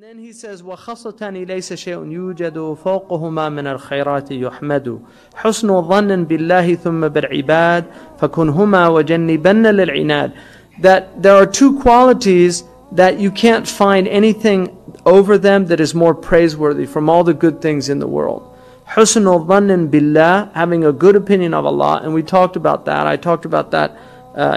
then he says, وَخَصَّةً لَيْسَ شَيْءٌ يُوجَدُ فَوْقُهُمَا مِنَ الْخَيْرَاتِ يُحْمَدُ حُسْنُ ظَنٍ بِاللَّهِ ثُمَّ بِالْعِبَادِ فَكُنْهُمَا وَجَنِّبَنَّ لِلْعِنَادِ. That there are two qualities that you can't find anything over them that is more praiseworthy from all the good things in the world. حُسْنُ ظَنٍ بِاللَّهِ, having a good opinion of Allah, and we talked about that. I talked about that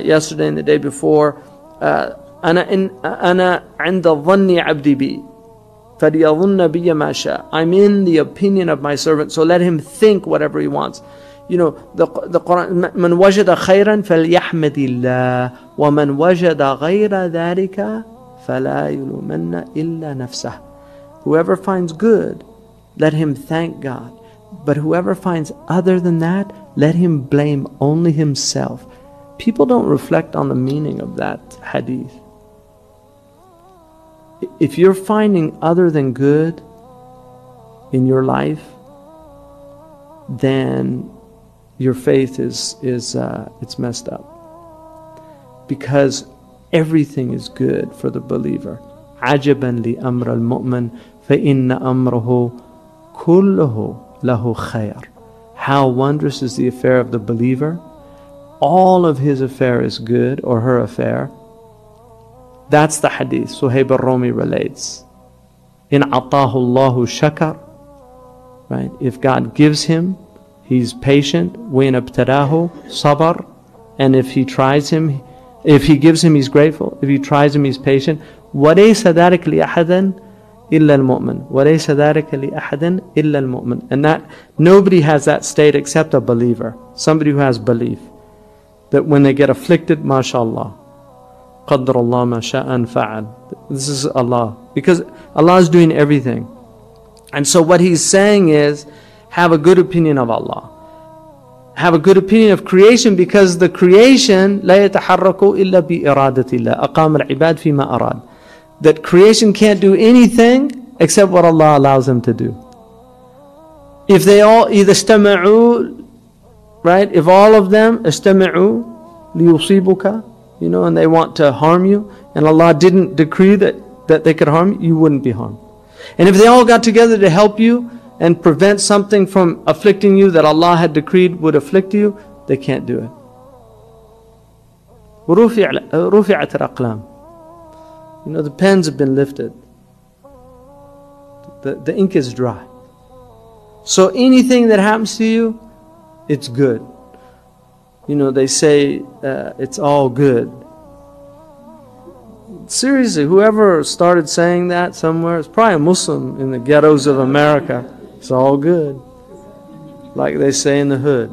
yesterday and the day before. أنا عند ظن عبدي بي فليظن بي ما شاء. I'm in the opinion of my servant, so let him think whatever he wants. You know, the Quran, من وجد خيرا فليحمد الله ومن وجد غير ذلك فلا يلومن إلا نفسه. Whoever finds good, let him thank God. But whoever finds other than that, let him blame only himself. People don't reflect on the meaning of that hadith. If you're finding other than good in your life, then your faith is it's messed up. Because everything is good for the believer. عَجَبًا لِأَمْرَ الْمُؤْمِنِ فَإِنَّ أَمْرَهُ كُلُّهُ لَهُ خَيْرٌ. How wondrous is the affair of the believer. All of his affair is good, or her affair. That's the hadith. Suhaib al-Rumi relates. In atahu Allahu shakar. Right? If God gives him, he's patient. Wa in abtadahu sabar. And if he tries him, if he gives him, he's grateful. If he tries him, he's patient. وَلَيْسَ ذَلِكَ لِأَحَدٍ إِلَّا الْمُؤْمِنِ وَلَيْسَ ذَلِكَ لِأَحَدٍ إِلَّا الْمُؤْمِنِ. And that, nobody has that state except a believer. Somebody who has belief. That when they get afflicted, mashallah, قَدَّرَ اللَّهُ مَا شَاءَ فَعَلَ. This is Allah. Because Allah is doing everything. And so what He's saying is, have a good opinion of Allah. Have a good opinion of creation, because the creation, لَا يَتَحَرَّكُ إِلَّا بِإِرَادَةِ اللَّهِ أَقَامَ الْعِبَادِ فِي مَا أَرَادَ. That creation can't do anything except what Allah allows them to do. If they all either اسْتَمَعُوا, right? If all of them اسْتَمَعُوا لِيُصِيبُكَ, you know, and they want to harm you, and Allah didn't decree that they could harm you, you wouldn't be harmed. And if they all got together to help you and prevent something from afflicting you that Allah had decreed would afflict you, they can't do it. رُفِعَتِ الْأَقْلَامِ. You know, the pens have been lifted. The ink is dry. So anything that happens to you, it's good. You know, they say it's all good. Seriously, whoever started saying that somewhere, it's probably a Muslim in the ghettos of America. It's all good. Like they say in the hood.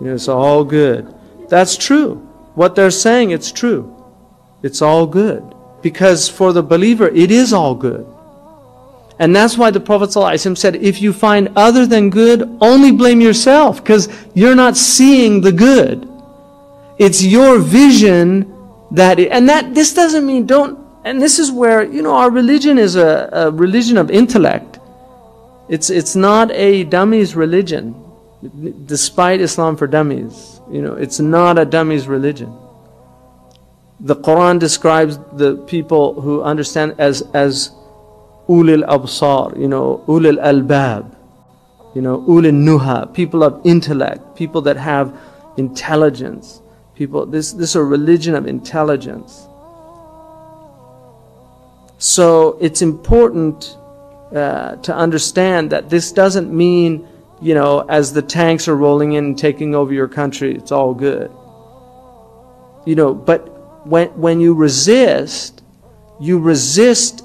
You know, it's all good. That's true. What they're saying, it's true. It's all good. Because for the believer, it is all good. And that's why the Prophet ﷺ said, if you find other than good, only blame yourself, because you're not seeing the good. It's your vision this doesn't mean and this is where, you know, our religion is a religion of intellect. It's not a dummies religion, despite Islam for dummies. You know, it's not a dummies religion. The Quran describes the people who understand as ulil absar, you know, ulil albab, you know, ulil nuha, people of intellect, people that have intelligence. People, this is a religion of intelligence. So it's important to understand that this doesn't mean, you know, as the tanks are rolling in and taking over your country, it's all good. You know, but when you resist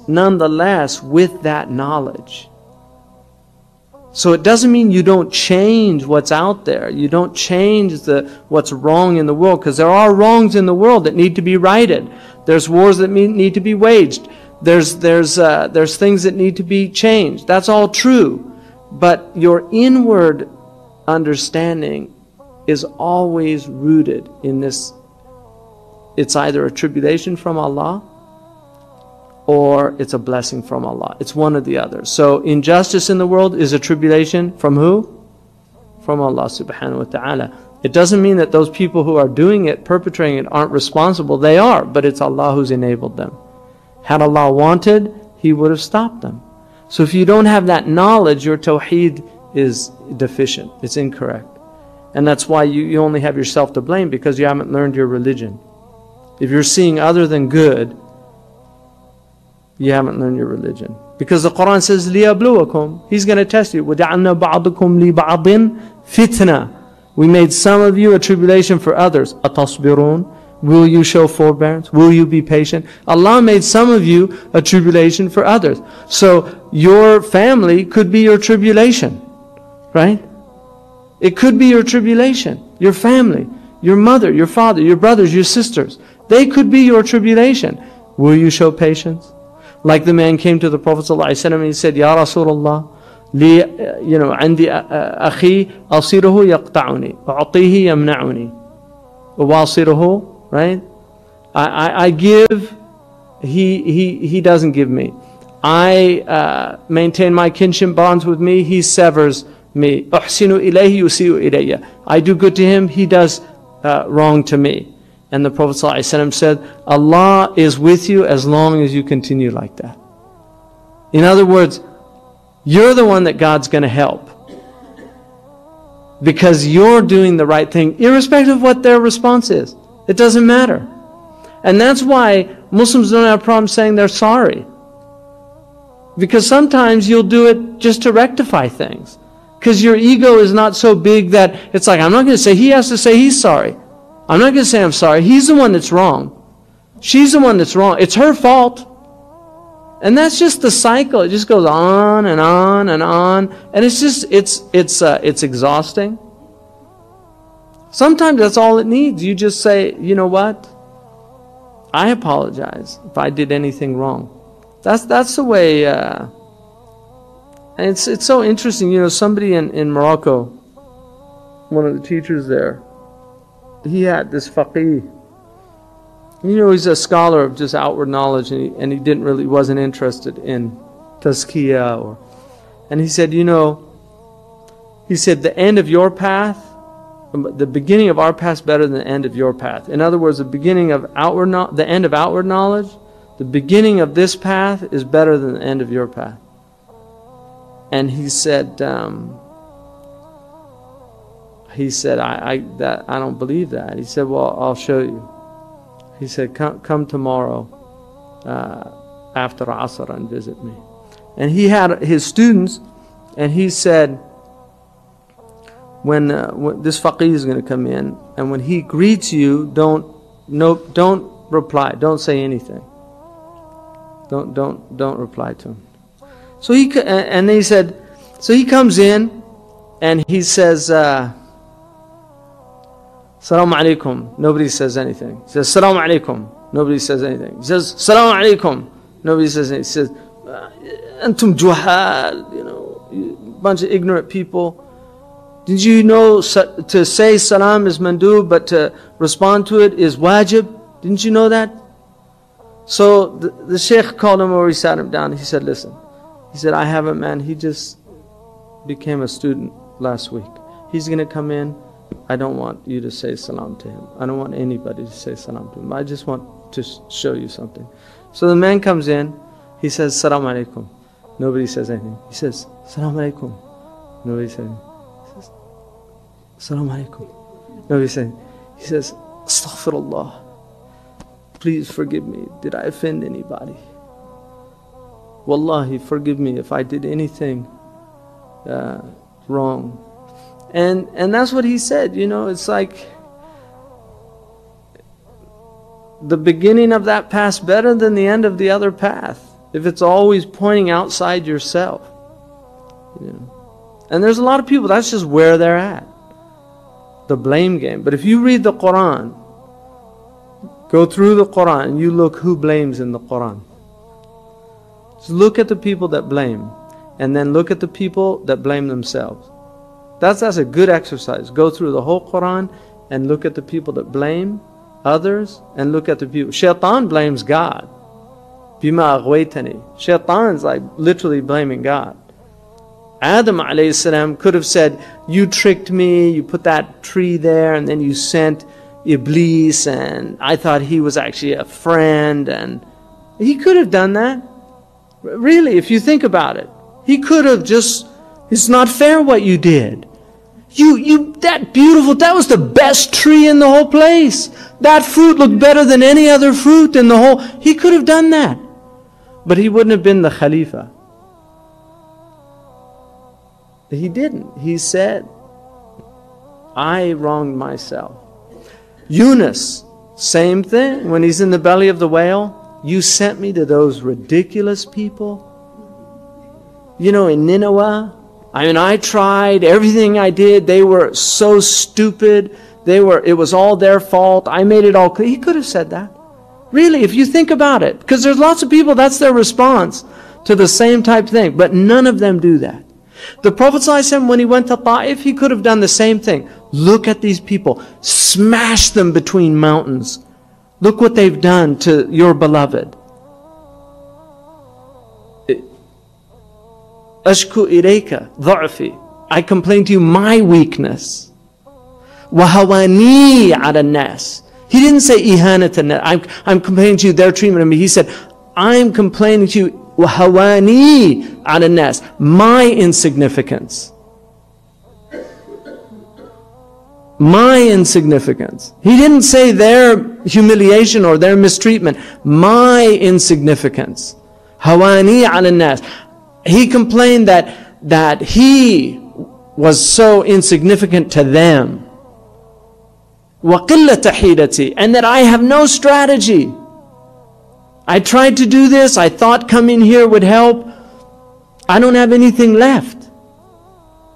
nonetheless with that knowledge. So it doesn't mean you don't change what's out there. You don't change what's wrong in the world, because there are wrongs in the world that need to be righted. There's wars that need to be waged. There's things that need to be changed. That's all true. But your inward understanding is always rooted in this. It's either a tribulation from Allah or it's a blessing from Allah. It's one or the other. So injustice in the world is a tribulation from who? From Allah subhanahu wa ta'ala. It doesn't mean that those people who are doing it, perpetrating it, aren't responsible. They are, but it's Allah who's enabled them. Had Allah wanted, He would have stopped them. So if you don't have that knowledge, your tawheed is deficient. It's incorrect. And that's why you only have yourself to blame, because you haven't learned your religion. If you're seeing other than good, you haven't learned your religion. Because the Quran says, لِيَبْلُوَكُمْ. He's going to test you. وَجَعَلْنَا بَعْضُكُمْ لِبَعْضٍ فِتْنَةً. We made some of you a tribulation for others. أَتَصْبِرُونَ. Will you show forbearance? Will you be patient? Allah made some of you a tribulation for others. So your family could be your tribulation, right? It could be your tribulation. Your family, your mother, your father, your brothers, your sisters. They could be your tribulation. Will you show patience? Like the man came to the Prophet ﷺ and he said, Ya Rasulullah, عندي أخي أصيره يقطعني أعطيه يمنعني وواصره. Right? I give, he doesn't give me. I maintain my kinship bonds with me, he severs me. أحسن إليه يسيء إلي. I do good to him, he does wrong to me. And the Prophet ﷺ said, Allah is with you as long as you continue like that. In other words, you're the one that God's going to help, because you're doing the right thing, irrespective of what their response is. It doesn't matter. And that's why Muslims don't have a problem saying they're sorry. Because sometimes you'll do it just to rectify things. Because your ego is not so big that it's like, I'm not going to say, he has to say he's sorry. I'm not going to say I'm sorry. He's the one that's wrong. She's the one that's wrong. It's her fault. And that's just the cycle. It just goes on and on and on. And it's just, it's exhausting. Sometimes that's all it needs. You just say, you know what? I apologize if I did anything wrong. That's the way. And it's so interesting. You know, somebody in Morocco, one of the teachers there, he had this faqih. You know, he's a scholar of just outward knowledge, and he wasn't interested in tazkiyah and he said, you know, he said the end of your path, the beginning of our path is better than the end of your path. In other words, the end of outward knowledge, the beginning of this path is better than the end of your path. And he said, I don't believe that. He said, well, I'll show you. He said, come tomorrow after Asr and visit me. And he had his students, and he said, when this faqih is going to come in, and when he greets you, don't reply, don't say anything, don't reply to him. So he said, so he comes in and he says, Assalamu alaikum. Nobody says anything. He says, Assalamu alaikum. Nobody says anything. He says, Assalamu alaikum. Nobody says anything. He says, Antum juhal, you know, bunch of ignorant people. Did you know to say salam is mandub, but to respond to it is wajib? Didn't you know that? So the sheikh called him over, he sat him down, he said, listen. He said, I haven't, man. He just became a student last week. He's going to come in. I don't want you to say salam to him. I don't want anybody to say salam to him. I just want to show you something. So the man comes in. He says, Assalamu alaikum. Nobody says anything. He says, Assalamu alaikum. Nobody says anything. He says, Assalamu alaikum. Nobody says anything. He says, Astaghfirullah. Please forgive me. Did I offend anybody? Wallahi, forgive me if I did anything wrong. And that's what he said. You know, it's like the beginning of that path better than the end of the other path, if it's always pointing outside yourself. You know, and there's a lot of people, that's just where they're at, the blame game. But if you read the Quran, go through the Quran, and you look who blames in the Quran. Just look at the people that blame, and then look at the people that blame themselves. That's a good exercise. Go through the whole Quran and look at the people that blame others, and look at the people. Shaitan blames God. Bima aghwaytani. Shaitan's like literally blaming God. Adam alayhi salam could have said, you tricked me, you put that tree there, and then you sent Iblis, and I thought he was actually a friend, and he could have done that. Really, if you think about it, he could have just, it's not fair what you did. That was the best tree in the whole place. That fruit looked better than any other fruit in the whole, he could have done that. But he wouldn't have been the Khalifa. He didn't. He said, I wronged myself. Yunus, same thing. When he's in the belly of the whale, you sent me to those ridiculous people. You know, in Nineveh, I tried, everything I did, they were so stupid. It was all their fault. I made it all clear. He could have said that. Really, if you think about it. Because there's lots of people, that's their response to the same type thing. But none of them do that. The Prophet ﷺ, when he went to Ta'if, he could have done the same thing. Look at these people. Smash them between mountains. Look what they've done to your beloved. Ashku ilayka dha'fi. I complain to you my weakness. Wahawani ala nas. He didn't say ihanatan. I'm complaining to you their treatment of me. He said, I'm complaining to you wahawani ala nas. My insignificance. My insignificance. He didn't say their humiliation or their mistreatment. My insignificance. Hawani ala nas. He complained that he was so insignificant to them. وَقِلَّةَ حِيلَتِي. And that I have no strategy. I tried to do this. I thought coming here would help. I don't have anything left.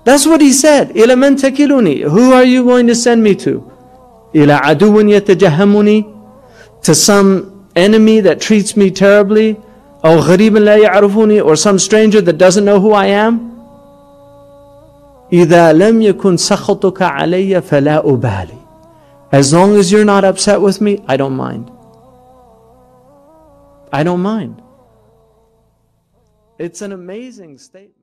That's what he said. إِلَى مَنْ تَكِلُنِي. Who are you going to send me to? إِلَى عَدُوٍ يَتَجَهَّمُنِي. To some enemy that treats me terribly. أو غريب لا يعرفوني, or some stranger that doesn't know who I am. إذا لم يكن سخطك علي فلا أبالي. As long as you're not upset with me, I don't mind. I don't mind. It's an amazing statement.